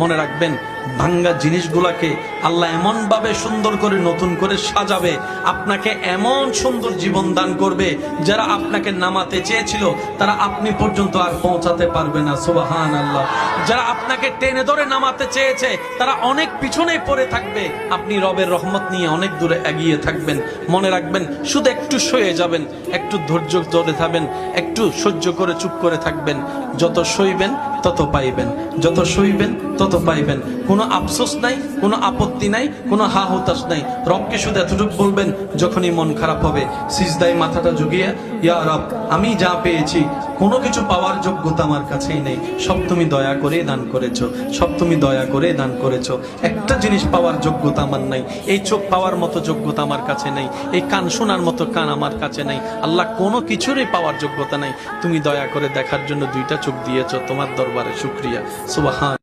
মনে রাখবেন, ভাঙ্গা জিনিসগুলাকে আল্লাহ এমন ভাবে সুন্দর করে নতুন করে সাজাবে, আপনাকে এমন সুন্দর জীবন দান করবে, যারা আপনাকে নামাতে চেয়েছিল তারা আপনি পর্যন্ত আর পৌঁছাতে পারবে না। সুবহানাল্লাহ। যারা আপনাকে টেনে ধরে নামাতে চেয়েছে তারা অনেক পিছনে পড়ে থাকবে, আপনি রবের রহমত নিয়ে অনেক দূরে এগিয়ে থাকবেন। মনে রাখবেন, শুধু একটু সয়ে যাবেন, একটু ধৈর্য ধরে থাকবেন, একটু সহ্য করে চুপ করে থাকবেন। যত সইবেন তত পাইবেন, যত সইবেন তত পাইবেন। কোনো আফসোস নাই, কোনো আপত্তি নাই, কোনো হা হুতাশ নাই। রবকে শুধু এতটুকু বলবেন, যখনই মন খারাপ হবে সিজদায় মাথাটা ঝুঁকিয়ে, ইয়া রব, আমি যা পেয়েছি কোনো কিছু পাওয়ার যোগ্যতা আমার কাছেই নেই, সব তুমি দয়া করে দান করেছো, সব তুমি দয়া করে দান করেছো। একটা জিনিস পাওয়ার যোগ্যতা আমার নাই, এই চোখ পাওয়ার মতো যোগ্যতা আমার কাছে নেই, এই কান শোনার মতো কান আমার কাছে নেই। আল্লাহ, কোনো কিছুরই পাওয়ার যোগ্যতা নাই, তুমি দয়া করে দেখার জন্য দুইটা চোখ দিয়েছো, তোমার দরবারে শুকরিয়া। সুবহান।